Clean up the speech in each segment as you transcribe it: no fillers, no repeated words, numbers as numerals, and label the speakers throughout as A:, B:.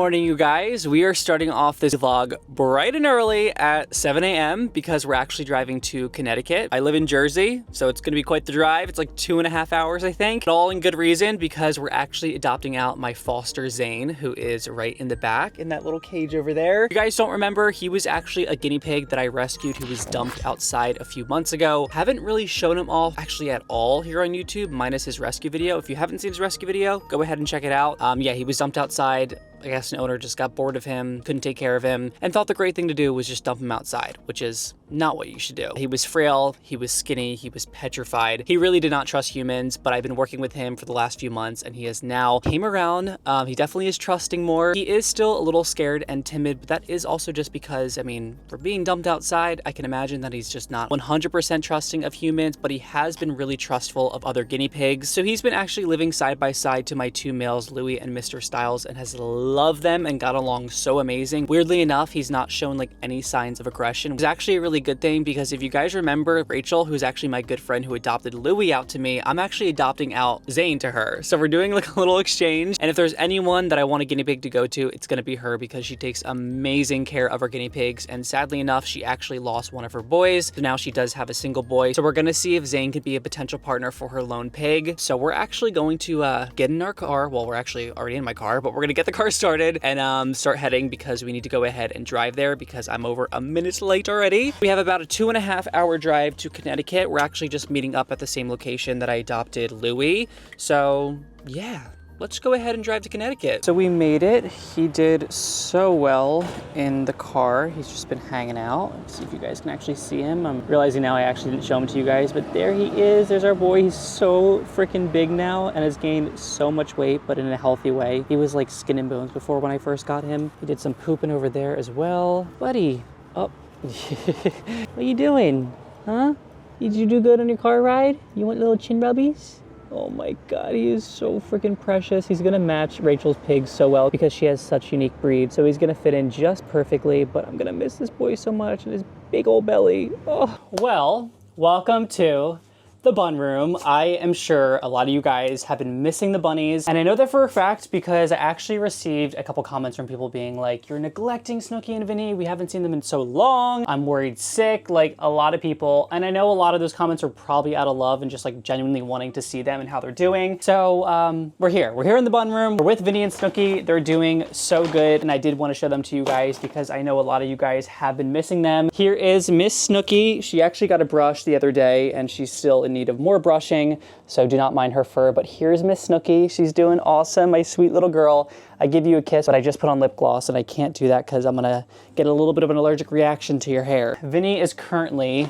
A: morning, you guys. We are starting off this vlog bright and early at 7 a.m. because we're actually driving to Connecticut. I live in Jersey, so it's gonna be quite the drive. It's like 2.5 hours, I think. But all in good reason because we're actually adopting out my foster Zayn, who is right in the back in that little cage over there. If you guys don't remember, he was actually a guinea pig that I rescued who was dumped outside a few months ago. Haven't really shown him off actually at all here on YouTube, minus his rescue video. If you haven't seen his rescue video, go ahead and check it out. Yeah, he was dumped outside. I guess an owner just got bored of him, couldn't take care of him, and thought the great thing to do was just dump him outside, which is not what you should do. He was frail, he was skinny, he was petrified. He really did not trust humans, but I've been working with him for the last few months and he has now came around. He definitely is trusting more. He is still a little scared and timid, but that is also just because, I mean, for being dumped outside, I can imagine that he's just not 100% trusting of humans, but he has been really trustful of other guinea pigs. So he's been actually living side by side to my two males, Louie and Mr. Styles, and has loved them and got along so amazing. Weirdly enough, he's not shown like any signs of aggression. It's actually a really good thing because if you guys remember Rachel, who's actually my good friend who adopted Louie out to me, I'm actually adopting out Zayn to her. So we're doing like a little exchange. And if there's anyone that I want a guinea pig to go to, it's gonna be her because she takes amazing care of our guinea pigs. And sadly enough, she actually lost one of her boys. So now she does have a single boy. So we're gonna see if Zayn could be a potential partner for her lone pig. So we're actually going to get in our car. Well, we're actually already in my car, but we're gonna get the car started and start heading because we need to go ahead and drive there because I'm over a minute late already. We have about a 2.5 hour drive to Connecticut. We're actually just meeting up at the same location that I adopted Louie. So yeah, let's go ahead and drive to Connecticut. So we made it. He did so well in the car. He's just been hanging out. Let's see if you guys can actually see him. I'm realizing now I actually didn't show him to you guys, but there he is. There's our boy. He's so freaking big now and has gained so much weight, but in a healthy way. He was like skin and bones before when I first got him. He did some pooping over there as well. Buddy, oh, what are you doing? Huh? Did you do good on your car ride? You want little chin rubbies? Oh my God, he is so freaking precious. He's gonna match Rachel's pigs so well because she has such unique breed. So he's gonna fit in just perfectly, but I'm gonna miss this boy so much and his big old belly. Oh. Well, welcome to the bun room. I am sure a lot of you guys have been missing the bunnies. And I know that for a fact because I actually received a couple comments from people being like, you're neglecting Snooki and Vinny. We haven't seen them in so long. I'm worried sick, like a lot of people. And I know a lot of those comments are probably out of love and just like genuinely wanting to see them and how they're doing. So we're here. We're here in the bun room. We're with Vinny and Snooki. They're doing so good. And I did want to show them to you guys because I know a lot of you guys have been missing them. Here is Miss Snooki. She actually got a brush the other day and she's still in need of more brushing, so do not mind her fur. But here's Miss Snooki. She's doing awesome, my sweet little girl. I give you a kiss, but I just put on lip gloss and I can't do that because I'm gonna get a little bit of an allergic reaction to your hair. Vinny is currently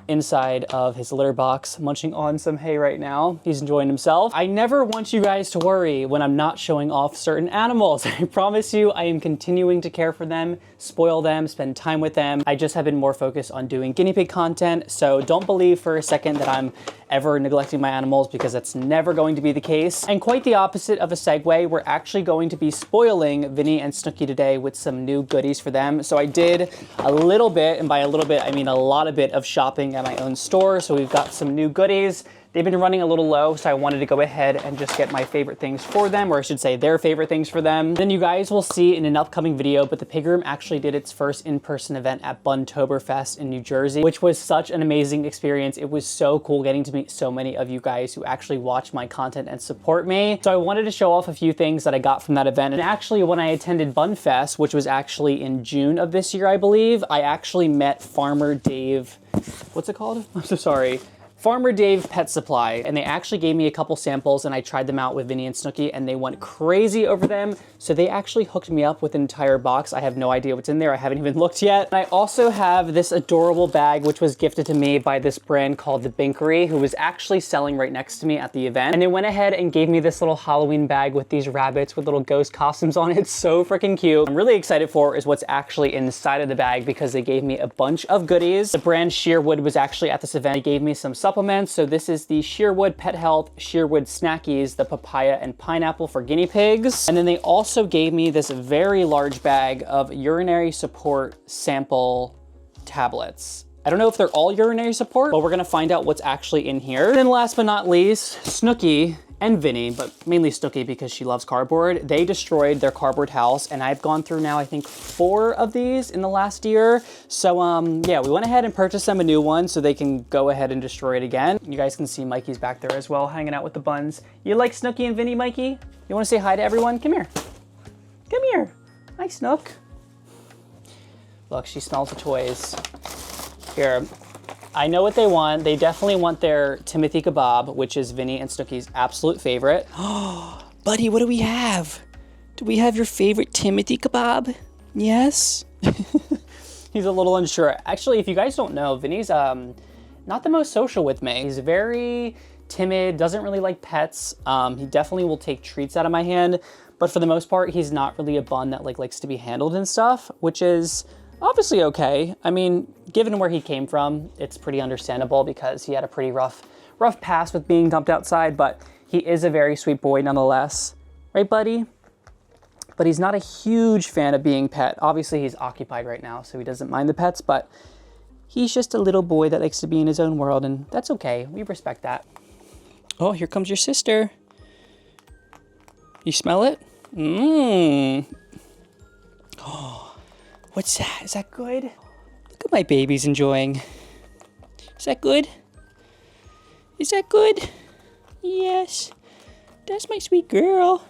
A: inside of his litter box, munching on some hay right now. He's enjoying himself. I never want you guys to worry when I'm not showing off certain animals. I promise you, I am continuing to care for them, spoil them, spend time with them. I just have been more focused on doing guinea pig content, so don't believe for a second that I'm ever neglecting my animals because that's never going to be the case. And quite the opposite of a segue, we're actually going to be spoiling Vinny and Snooki today with some new goodies for them. So I did a little bit, and by a little bit, I mean a lot of bit of shopping at my own store. So we've got some new goodies. They've been running a little low, so I wanted to go ahead and just get my favorite things for them, or I should say their favorite things for them. Then you guys will see in an upcoming video, but the pig room actually did its first in-person event at Buntoberfest in New Jersey, which was such an amazing experience. It was so cool getting to meet so many of you guys who actually watch my content and support me. So I wanted to show off a few things that I got from that event. And actually when I attended Bunfest, which was actually in June of this year, I believe, I actually met Farmer Dave, what's it called? I'm so sorry. Farmer Dave Pet Supply, and they actually gave me a couple samples and I tried them out with Vinny and Snooki and they went crazy over them. So they actually hooked me up with an entire box. I have no idea what's in there. I haven't even looked yet. And I also have this adorable bag, which was gifted to me by this brand called The Binkery, who was actually selling right next to me at the event. And they went ahead and gave me this little Halloween bag with these rabbits with little ghost costumes on it. It's so freaking cute. I'm really excited for is what's actually inside of the bag because they gave me a bunch of goodies. The brand Sheerwood was actually at this event. They gave me some supplements. So this is the Sheerwood Pet Health Sheerwood Snackies, the papaya and pineapple for guinea pigs. And then they also gave me this very large bag of urinary support sample tablets. I don't know if they're all urinary support, but we're gonna find out what's actually in here. And then last but not least, Snooki and Vinny, but mainly Snooki because she loves cardboard. They destroyed their cardboard house, and I've gone through now, I think, 4 of these in the last year. So yeah, we went ahead and purchased them a new one so they can go ahead and destroy it again. You guys can see Mikey's back there as well, hanging out with the buns. You like Snooki and Vinny, Mikey? You wanna say hi to everyone? Come here. Come here. Hi, Snook. Look, she smells the toys. Here. I know what they want. They definitely want their Timothy kebab, which is Vinny and Snooki's absolute favorite. Oh, buddy, what do we have? Do we have your favorite Timothy kebab? Yes? He's a little unsure. Actually, if you guys don't know, Vinny's not the most social with me. He's very timid, doesn't really like pets. He definitely will take treats out of my hand, but for the most part, he's not really a bun that likes to be handled and stuff, which is obviously okay. I mean, given where he came from, it's pretty understandable because he had a pretty rough past with being dumped outside, but he is a very sweet boy nonetheless. Right, buddy? But he's not a huge fan of being pet. Obviously, he's occupied right now, so he doesn't mind the pets, but he's just a little boy that likes to be in his own world, and that's okay. We respect that. Oh, here comes your sister. You smell it? Mmm. Oh. What's that? Is that good? Look at my babies enjoying. Is that good? Is that good? Yes. That's my sweet girl.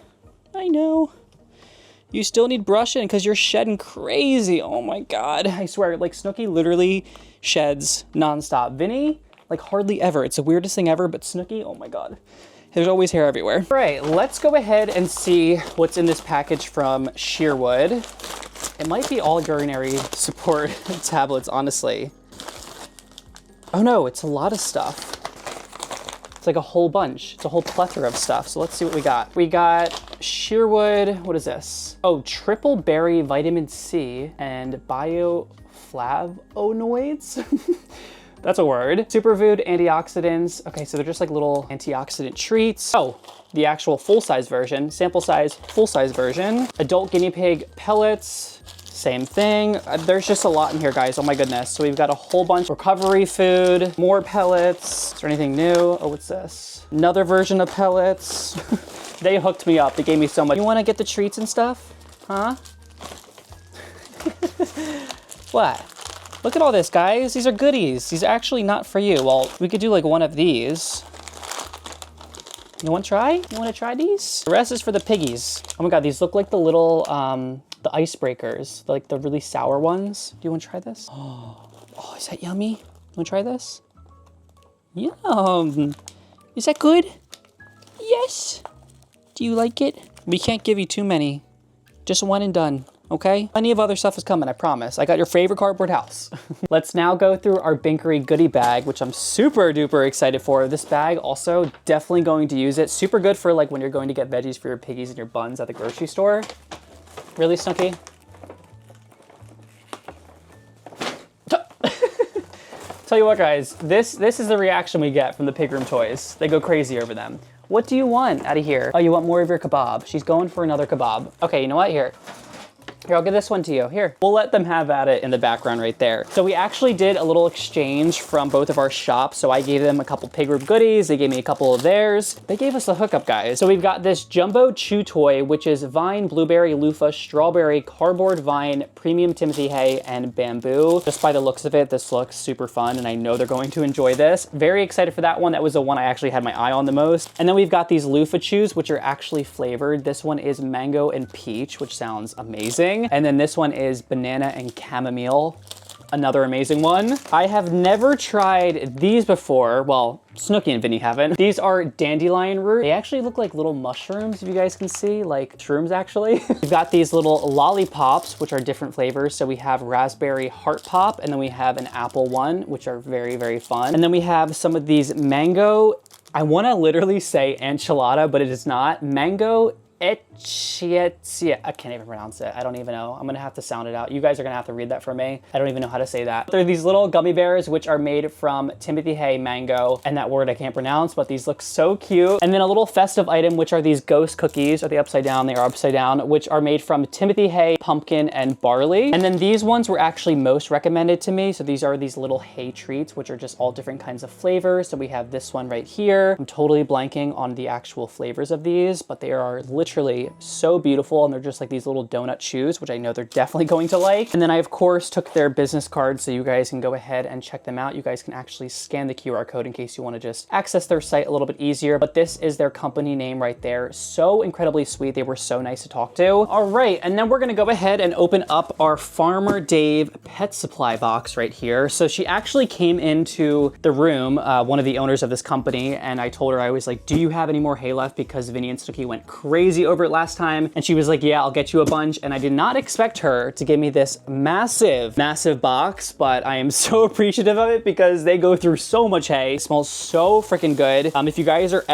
A: I know. You still need brushing because you're shedding crazy. Oh my God. I swear, Snooki literally sheds nonstop. Vinny, hardly ever. It's the weirdest thing ever, but Snooki, oh my God. There's always hair everywhere. All right, let's go ahead and see what's in this package from Shearwood. It might be all urinary support tablets, honestly. Oh no, it's a lot of stuff. It's like a whole bunch. It's a whole plethora of stuff. So let's see what we got. We got Shearwood, what is this? Oh, triple berry vitamin C and bioflavonoids. That's a word. Superfood antioxidants. Okay, so they're just little antioxidant treats. Oh, the actual full-size version, sample size, full-size version. Adult guinea pig pellets, same thing. There's just a lot in here, guys. Oh my goodness. So we've got a whole bunch of recovery food, more pellets. Is there anything new? Oh, what's this? Another version of pellets. They hooked me up. They gave me so much. You wanna get the treats and stuff? Huh? What? Look at all this, guys. These are goodies. These are actually not for you. Well, we could do one of these. You want to try? You want to try these? The rest is for the piggies. Oh my God, these look like the little, the icebreakers, the really sour ones. Do you want to try this? Oh, is that yummy? You want to try this? Yum. Is that good? Yes. Do you like it? We can't give you too many. Just one and done. Okay? Plenty of other stuff is coming, I promise. I got your favorite cardboard house. Let's now go through our Binkery goodie bag, which I'm super duper excited for. This bag also definitely going to use it. Super good for when you're going to get veggies for your piggies and your buns at the grocery store. Really, Snooki? Tell you what, guys, this is the reaction we get from the pig room toys. They go crazy over them. What do you want out of here? Oh, you want more of your kebab. She's going for another kebab. Okay, you know what? Here, I'll give this one to you. Here, we'll let them have at it in the background right there. So we actually did a little exchange from both of our shops. So I gave them a couple pig room goodies. They gave me a couple of theirs. They gave us the hookup, guys. So we've got this jumbo chew toy, which is vine, blueberry, loofah, strawberry, cardboard vine, premium Timothy hay, and bamboo. Just by the looks of it, this looks super fun, and I know they're going to enjoy this. Very excited for that one. That was the one I actually had my eye on the most. And then we've got these loofah chews, which are actually flavored. This one is mango and peach, which sounds amazing. And then this one is banana and chamomile. Another amazing one. I have never tried these before. Well, Snooki and Vinny haven't. These are dandelion root. They actually look like little mushrooms, if you guys can see, like shrooms actually. We've got these little lollipops, which are different flavors. So we have raspberry heart pop, and then we have an apple one, which are very, very fun. And then we have some of these mango, I wanna literally say enchilada, but it is not. Mango Echietia. I can't even pronounce it. I don't even know. I'm gonna have to sound it out. You guys are gonna have to read that for me. I don't even know how to say that. They're these little gummy bears which are made from Timothy Hay mango, and that word I can't pronounce, but these look so cute. And then a little festive item, which are these ghost cookies. Are they upside down? They are upside down, which are made from Timothy Hay, pumpkin, and barley. And then these ones were actually most recommended to me. So these are these little hay treats, which are just all different kinds of flavors. So we have this one right here. I'm totally blanking on the actual flavors of these, but they are literally so beautiful, and they're just like these little donut chews, which I know they're definitely going to like. And then I of course took their business cards so you guys can go ahead and check them out. You guys can actually scan the QR code in case you want to just access their site a little bit easier, but this is their company name right there. So incredibly sweet. They were so nice to talk to. All right, and then we're gonna go ahead and open up our Farmer Dave pet supply box right here. So she actually came into the room, one of the owners of this company, and I told her, I was like, do you have any more hay left? Because Vinny and Snooki went crazy over it last time. And she was like, yeah, I'll get you a bunch. And I did not expect her to give me this massive, massive box, but I am so appreciative of it because they go through so much hay. It smells so freaking good. If you guys are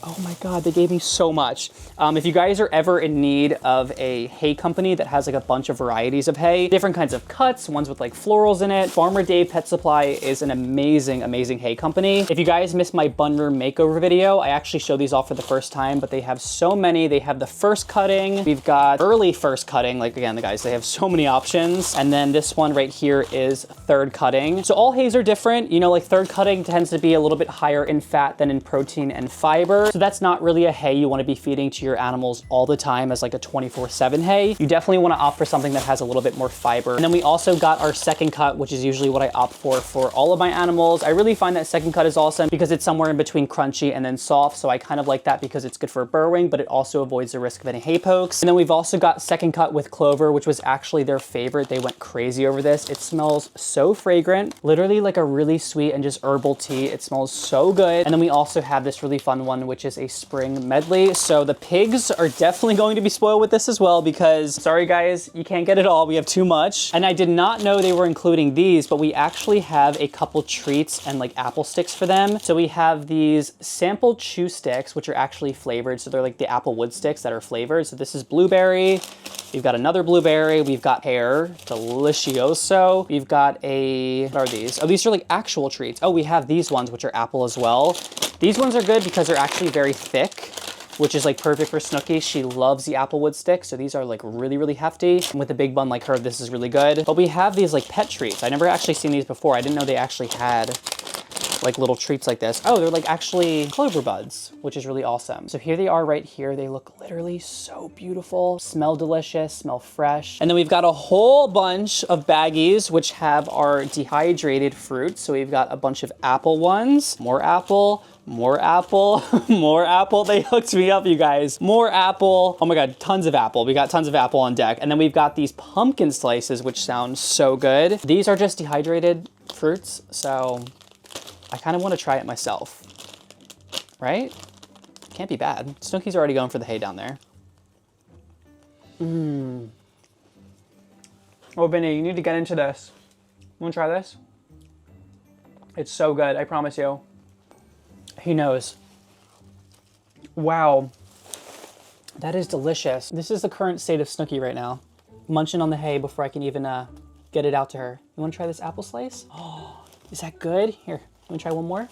A: oh my God, they gave me so much. If you guys are ever in need of a hay company that has like a bunch of varieties of hay, different kinds of cuts, ones with like florals in it, Farmer Dave Pet Supply is an amazing, amazing hay company. If you guys missed my bun room makeover video, I actually showed these off for the first time, but they have so many. They have the first cutting. We've got early first cutting. Like again, the guys, they have so many options. And then this one right here is third cutting. So all hays are different. You know, like third cutting tends to be a little bit higher in fat than in protein and fiber. So that's not really a hay you want to be feeding to your animals all the time as like a 24/7 hay. You definitely want to opt for something that has a little bit more fiber. And then we also got our second cut, which is usually what I opt for all of my animals. I really find that second cut is awesome because it's somewhere in between crunchy and then soft. So I kind of like that because it's good for burrowing, but it also avoids the risk of any hay pokes. And then we've also got second cut with clover, which was actually their favorite. They went crazy over this. It smells so fragrant, literally like a really sweet and just herbal tea. It smells so good. And then we also have this really fun one, which is a spring medley. So the pigs are definitely going to be spoiled with this as well because, sorry guys, you can't get it all. We have too much. And I did not know they were including these, but we actually have a couple treats and like apple sticks for them. So we have these sample chew sticks, which are actually flavored. So they're like the apple wood sticks that are flavored. So this is blueberry. We've got another blueberry. We've got pear, delicioso. We've got a, what are these? Oh, these are like actual treats. Oh, we have these ones, which are apple as well. These ones are good because they're actually very thick, which is like perfect for Snooki. She loves the applewood stick, so these are like really, really hefty. And with a big bun like her, this is really good. But we have these like pet treats. I never actually seen these before. I didn't know they actually had like little treats like this. Oh, they're like actually clover buds, which is really awesome. So here they are right here. They look literally so beautiful, smell delicious, smell fresh. And then we've got a whole bunch of baggies, which have our dehydrated fruits. So we've got a bunch of apple ones, more apple, more apple, more apple. They hooked me up, you guys. More apple. Oh my God, tons of apple. We got tons of apple on deck. And then we've got these pumpkin slices, which sound so good. These are just dehydrated fruits, so I kind of want to try it myself, right? Can't be bad. Snooki's already going for the hay down there. Oh, Vinny, you need to get into this. You want to try this? It's so good, I promise you. He knows. Wow. That is delicious. This is the current state of Snooki right now. Munching on the hay before I can even get it out to her. You want to try this apple slice? Oh, is that good? Here, you want to try one more?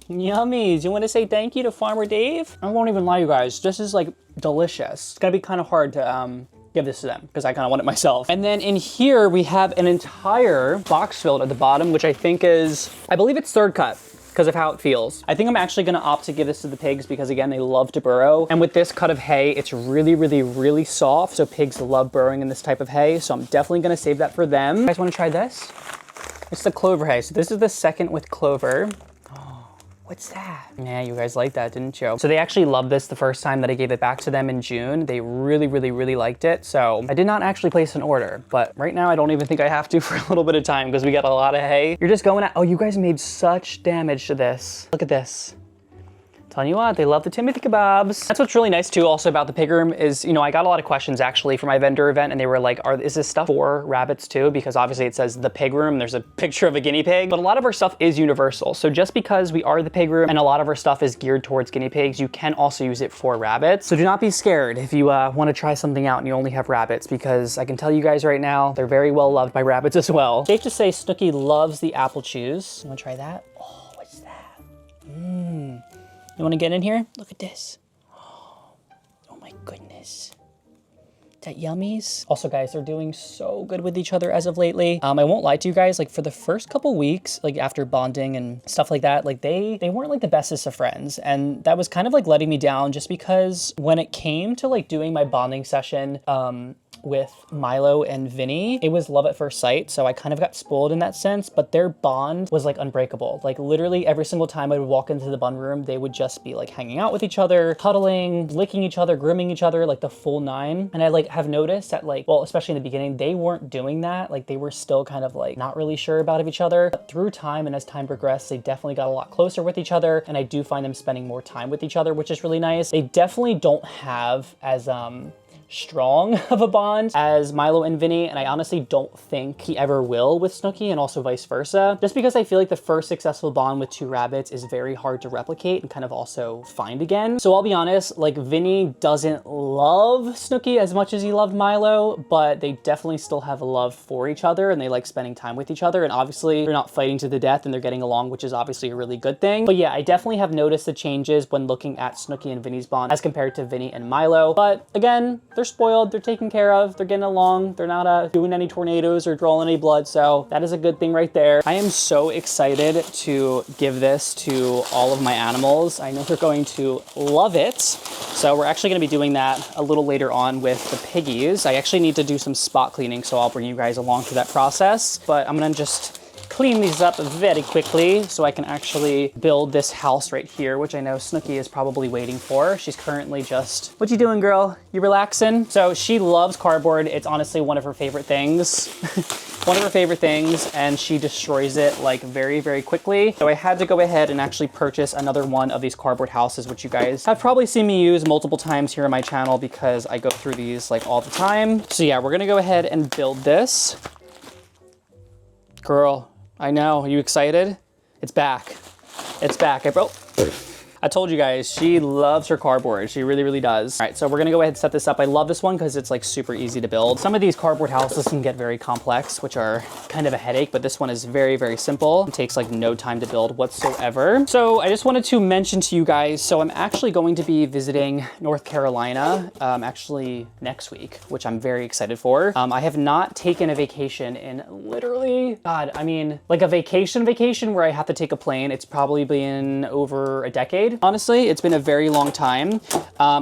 A: Yummies. You want to say thank you to Farmer Dave? I won't even lie, you guys. This is like delicious. It's gonna be kind of hard to give this to them because I kind of want it myself. And then in here we have an entire box filled at the bottom, which I think is, I believe it's third cut because of how it feels. I think I'm actually gonna opt to give this to the pigs because again, they love to burrow. And with this cut of hay, it's really, really, really soft. So pigs love burrowing in this type of hay. So I'm definitely gonna save that for them. You guys wanna try this? It's the clover hay. So this is the second with clover. What's that? Yeah, you guys liked that, didn't you? So they actually loved this the first time that I gave it back to them in June. They really, really, really liked it. So I did not actually place an order, but right now I don't even think I have to for a little bit of time because we got a lot of hay. You're just going at, oh, you guys made such damage to this. Look at this. Telling you what, they love the Timothy kebabs. That's what's really nice too also about the pig room is, you know, I got a lot of questions actually for my vendor event and they were like, is this stuff for rabbits too? Because obviously it says the pig room, there's a picture of a guinea pig, but a lot of our stuff is universal. So just because we are the pig room and a lot of our stuff is geared towards guinea pigs, you can also use it for rabbits. So do not be scared if you want to try something out and you only have rabbits, because I can tell you guys right now, they're very well loved by rabbits as well. Safe to say Snooki loves the apple chews. You wanna try that? Oh, what's that? You wanna get in here? Look at this. Oh my goodness. Is that yummies? Also guys, they're doing so good with each other as of lately. I won't lie to you guys, like for the first couple weeks, like after bonding and stuff like that, like they weren't like the bestest of friends. And that was kind of like letting me down just because when it came to like doing my bonding session, with Milo and Vinny, it was love at first sight. So I kind of got spoiled in that sense, but their bond was like unbreakable. Like literally every single time I would walk into the bun room, they would just be like hanging out with each other, cuddling, licking each other, grooming each other, like the full nine. And I like have noticed that like, well, especially in the beginning, they weren't doing that. Like they were still kind of like not really sure about each other. But through time and as time progressed, they definitely got a lot closer with each other. And I do find them spending more time with each other, which is really nice. They definitely don't have as, strong of a bond as Milo and Vinny, and I honestly don't think he ever will with Snooki, and also vice versa, just because I feel like the first successful bond with two rabbits is very hard to replicate and kind of also find again. So I'll be honest, like Vinny doesn't love Snooki as much as he loved Milo, but they definitely still have a love for each other and they like spending time with each other, and obviously they're not fighting to the death and they're getting along, which is obviously a really good thing. But yeah, I definitely have noticed the changes when looking at Snooki and Vinny's bond as compared to Vinny and Milo, but again, they're spoiled, they're taken care of, they're getting along, they're not doing any tornadoes or drawing any blood, so that is a good thing right there. I am so excited to give this to all of my animals. I know they're going to love it. So we're actually gonna be doing that a little later on with the piggies. I actually need to do some spot cleaning, so I'll bring you guys along through that process, but I'm gonna just clean these up very quickly so I can actually build this house right here, which I know Snooki is probably waiting for. She's currently just, what you doing, girl? You relaxing? So she loves cardboard. It's honestly one of her favorite things. One of her favorite things, and she destroys it like very, very quickly. So I had to go ahead and actually purchase another one of these cardboard houses, which you guys have probably seen me use multiple times here on my channel because I go through these like all the time. So yeah, we're gonna go ahead and build this. Girl, I know, are you excited? It's back. It's back. I told you guys, she loves her cardboard. She really, really does. All right, so we're gonna go ahead and set this up. I love this one because it's like super easy to build. Some of these cardboard houses can get very complex, which are kind of a headache, but this one is very, very simple. It takes like no time to build whatsoever. So I just wanted to mention to you guys, so I'm actually going to be visiting North Carolina actually next week, which I'm very excited for. I have not taken a vacation in literally, God, I mean, like a vacation where I have to take a plane. It's probably been over a decade. Honestly, it's been a very long time.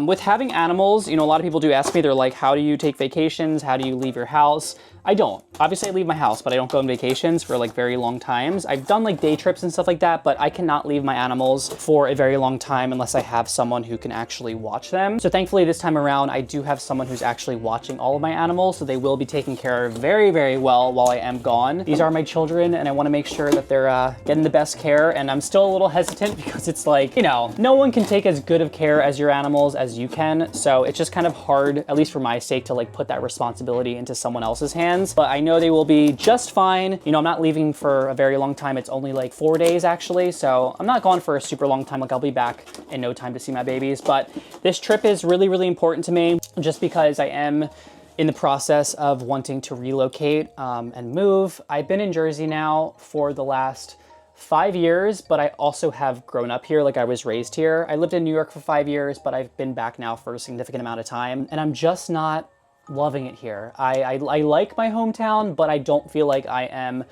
A: With having animals, you know, a lot of people do ask me, they're like, how do you take vacations? How do you leave your house? I don't. Obviously I leave my house, but I don't go on vacations for like very long times. I've done like day trips and stuff like that, but I cannot leave my animals for a very long time unless I have someone who can actually watch them. So thankfully this time around, I do have someone who's actually watching all of my animals, so they will be taken care of very, very well while I am gone. These are my children, and I wanna make sure that they're getting the best care, and I'm still a little hesitant because it's like, you know, no one can take as good of care as your animals as you can, so it's just kind of hard, at least for my sake, to like put that responsibility into someone else's hands. But I know they will be just fine. You know, I'm not leaving for a very long time. It's only like 4 days actually. So I'm not gone for a super long time. Like I'll be back in no time to see my babies. But this trip is really, really important to me just because I am in the process of wanting to relocate and move. I've been in Jersey now for the last 5 years, but I also have grown up here. Like I was raised here. I lived in New York for 5 years, but I've been back now for a significant amount of time. And I'm just not loving it here. I like my hometown, but I don't feel like I am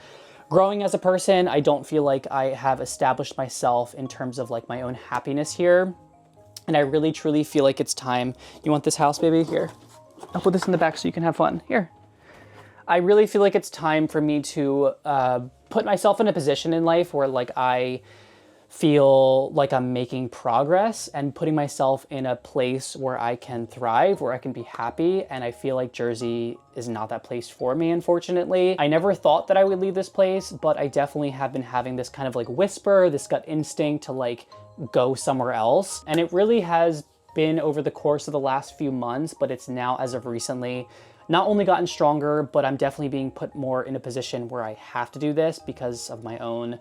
A: growing as a person. I don't feel like I have established myself in terms of like my own happiness here. And I really truly feel like it's time. You want this house, baby? Here. I'll put this in the back so you can have fun. Here. I really feel like it's time for me to put myself in a position in life where like I feel like I'm making progress and putting myself in a place where I can thrive, where I can be happy. And I feel like Jersey is not that place for me, unfortunately. I never thought that I would leave this place, but I definitely have been having this kind of like whisper, this gut instinct to like go somewhere else. And it really has been over the course of the last few months, but it's now, as of recently, not only gotten stronger, but I'm definitely being put more in a position where I have to do this because of my own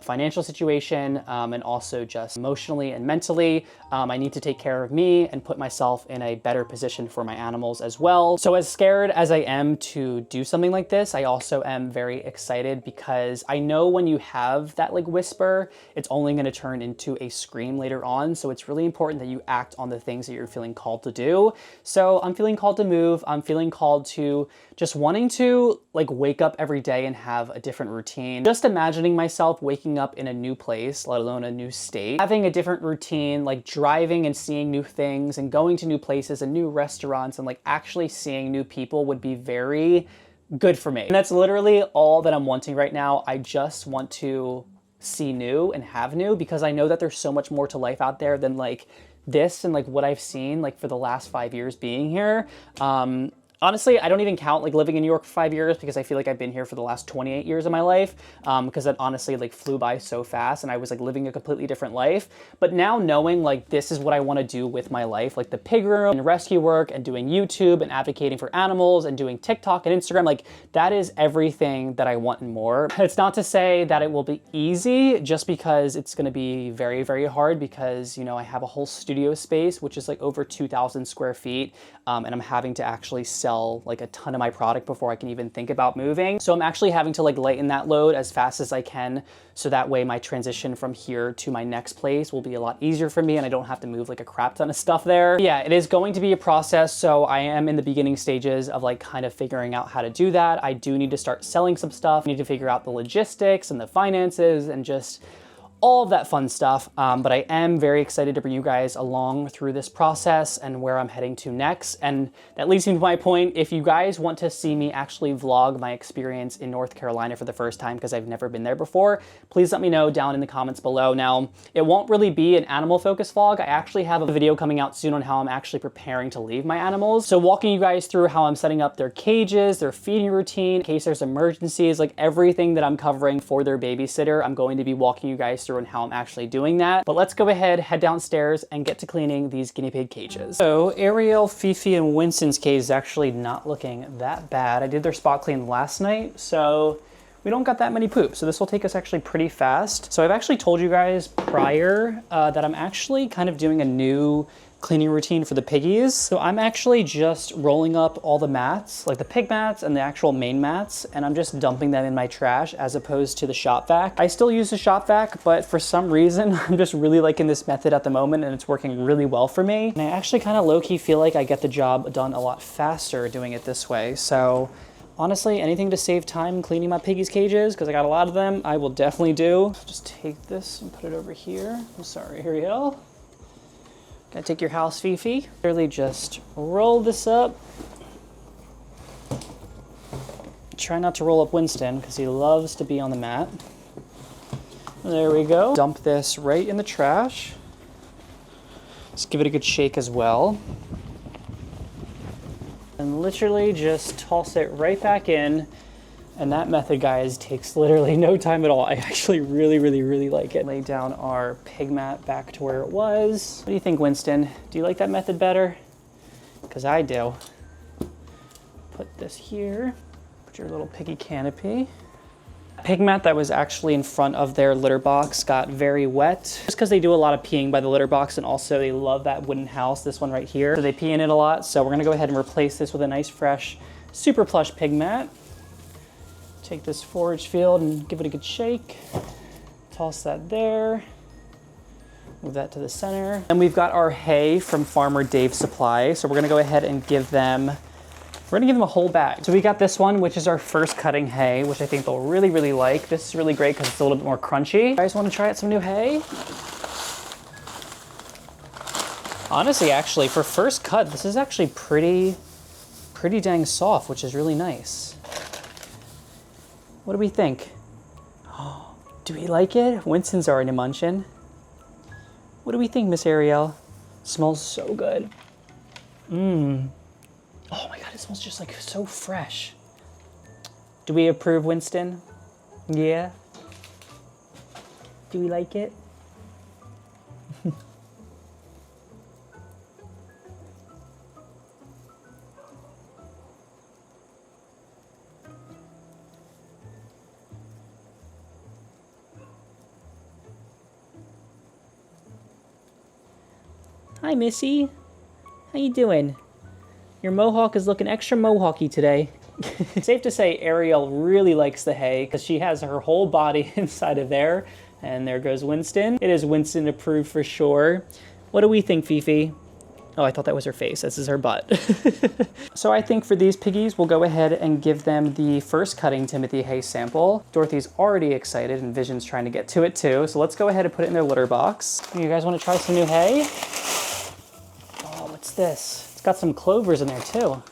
A: financial situation, and also just emotionally and mentally. I need to take care of me and put myself in a better position for my animals as well. So as scared as I am to do something like this, I also am very excited because I know when you have that like whisper, it's only gonna turn into a scream later on. So it's really important that you act on the things that you're feeling called to do. So I'm feeling called to move. I'm feeling called to just wanting to like wake up every day and have a different routine. Just imagining myself waking up in a new place, let alone a new state, having a different routine, like driving and seeing new things and going to new places and new restaurants and like actually seeing new people would be very good for me. And that's literally all that I'm wanting right now. I just want to see new and have new because I know that there's so much more to life out there than like this and like what I've seen like for the last 5 years being here. Honestly, I don't even count like living in New York for 5 years because I feel like I've been here for the last 28 years of my life, because that honestly like flew by so fast and I was like living a completely different life. But now knowing like this is what I want to do with my life, like the pig room and rescue work and doing YouTube and advocating for animals and doing TikTok and Instagram, like that is everything that I want and more. It's not to say that it will be easy, just because it's going to be very, very hard because, you know, I have a whole studio space, which is like over 2,000 square feet. And I'm having to actually sell like a ton of my product before I can even think about moving. So I'm actually having to like lighten that load as fast as I can. So that way my transition from here to my next place will be a lot easier for me and I don't have to move like a crap ton of stuff there. Yeah, it is going to be a process. So I am in the beginning stages of like kind of figuring out how to do that. I do need to start selling some stuff. I need to figure out the logistics and the finances and just all of that fun stuff. But I am very excited to bring you guys along through this process and where I'm heading to next. And that leads me to my point. If you guys want to see me actually vlog my experience in North Carolina for the first time, because I've never been there before, please let me know down in the comments below. Now, it won't really be an animal focused vlog. I actually have a video coming out soon on how I'm actually preparing to leave my animals. So walking you guys through how I'm setting up their cages, their feeding routine, in case there's emergencies, like everything that I'm covering for their babysitter, I'm going to be walking you guys through and how I'm actually doing that. But let's go ahead, head downstairs and get to cleaning these guinea pig cages. So Ariel, Fifi, and Winston's cage is actually not looking that bad. I did their spot clean last night, so we don't got that many poops. So this will take us actually pretty fast. So I've actually told you guys prior that I'm actually kind of doing a new cleaning routine for the piggies. So I'm actually just rolling up all the mats, like the pig mats and the actual main mats, and I'm just dumping them in my trash as opposed to the shop vac. I still use the shop vac, but for some reason, I'm just really liking this method at the moment and it's working really well for me. And I actually kind of low-key feel like I get the job done a lot faster doing it this way. So honestly, anything to save time cleaning my piggies' cages, because I got a lot of them, I will definitely do. Just take this and put it over here. I'm sorry, Ariel. Gotta take your house, Fifi. Literally just roll this up. Try not to roll up Winston because he loves to be on the mat. There we go. Dump this right in the trash. Just give it a good shake as well. And literally just toss it right back in. And that method, guys, takes literally no time at all. I actually really like it. Lay down our pig mat back to where it was. What do you think, Winston? Do you like that method better? Because I do. Put this here. Put your little piggy canopy. Pig mat that was actually in front of their litter box got very wet. Just because they do a lot of peeing by the litter box, and also they love that wooden house, this one right here. So they pee in it a lot. So we're gonna go ahead and replace this with a nice, fresh, super plush pig mat. Take this forage field and give it a good shake. Toss that there. Move that to the center. And we've got our hay from Farmer Dave's Supply. So we're gonna go ahead and give them a whole bag. So we got this one, which is our first cutting hay, which I think they'll really like. This is really great because it's a little bit more crunchy. You guys wanna try out some new hay? Honestly, actually, for first cut, this is actually pretty dang soft, which is really nice. What do we think? Oh, Do we like it? Winston's already munching. What do we think, Miss Ariel? Smells so good. Mmm. Oh my God, it smells just like so fresh. Do we approve, Winston? Yeah? Do we like it? Hi, Missy. How you doing? Your mohawk is looking extra mohawky today. It's safe to say Ariel really likes the hay because she has her whole body inside of there. And there goes Winston. It is Winston approved for sure. What do we think, Fifi? Oh, I thought that was her face. This is her butt. So I think for these piggies, we'll go ahead and give them the first cutting Timothy hay sample. Dorothy's already excited and Vision's trying to get to it too. So let's go ahead and put it in their litter box. You guys want to try some new hay? Oh, what's this? It's got some clovers in there too.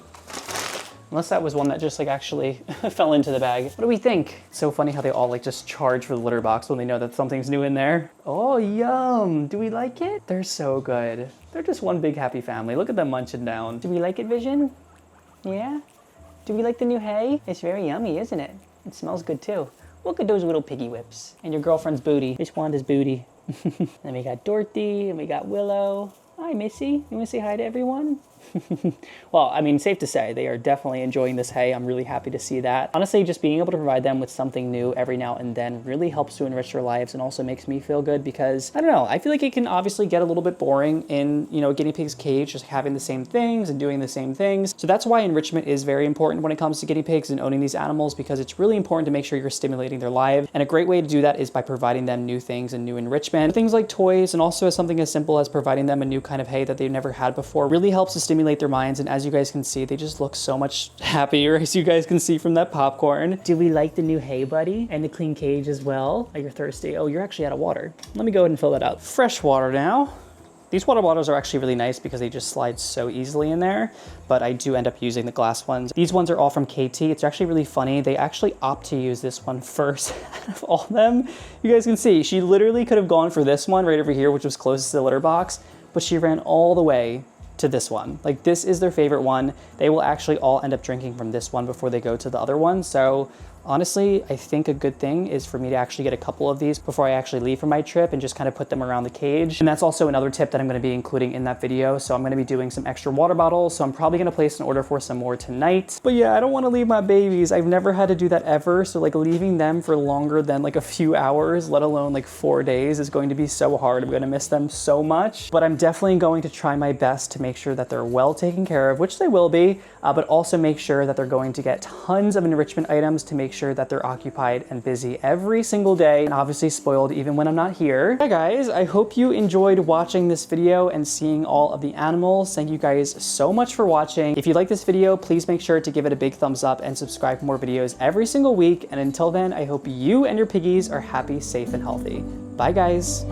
A: Unless that was one that just like actually fell into the bag. What do we think? It's so funny how they all like just charge for the litter box when they know that something's new in there. Oh, yum. Do we like it? They're so good. They're just one big happy family. Look at them munching down. Do we like it, Vision? Yeah? Do we like the new hay? It's very yummy, isn't it? It smells good too. Look at those little piggy whips. And your girlfriend's booty. Miss Wanda's booty. Then we got Dorothy and we got Willow. Hi, Missy. You want to say hi to everyone? Well, I mean, safe to say, they are definitely enjoying this hay. I'm really happy to see that. Honestly, just being able to provide them with something new every now and then really helps to enrich their lives and also makes me feel good because, I don't know, I feel like it can obviously get a little bit boring in, you know, a guinea pig's cage, just having the same things and doing the same things. So that's why enrichment is very important when it comes to guinea pigs and owning these animals because it's really important to make sure you're stimulating their lives. And a great way to do that is by providing them new things and new enrichment. Things like toys and also something as simple as providing them a new kind of hay that they've never had before really helps to stimulate their minds. And as you guys can see, they just look so much happier, as you guys can see from that popcorn. Do we like the new hay, buddy? And the clean cage as well? Oh, you're thirsty. Oh, you're actually out of water. Let me go ahead and fill that up. Fresh water now. These water bottles are actually really nice because they just slide so easily in there, but I do end up using the glass ones. These ones are all from KT. It's actually really funny. They actually opt to use this one first out of all of them. You guys can see, she literally could have gone for this one right over here, which was closest to the litter box, but she ran all the way to this one. Like, this is their favorite one. They will actually all end up drinking from this one before they go to the other one. So honestly, I think a good thing is for me to actually get a couple of these before I actually leave for my trip and just kind of put them around the cage. And that's also another tip that I'm going to be including in that video. So I'm going to be doing some extra water bottles. So I'm probably going to place an order for some more tonight. But yeah, I don't want to leave my babies. I've never had to do that ever. So like leaving them for longer than like a few hours, let alone like 4 days, is going to be so hard. I'm going to miss them so much. But I'm definitely going to try my best to make sure that they're well taken care of, which they will be, but also make sure that they're going to get tons of enrichment items to make sure that they're occupied and busy every single day, and obviously spoiled even when I'm not here. Hi guys, I hope you enjoyed watching this video and seeing all of the animals. Thank you guys so much for watching. If you like this video, please make sure to give it a big thumbs up and subscribe for more videos every single week. And until then, I hope you and your piggies are happy, safe, and healthy. Bye guys.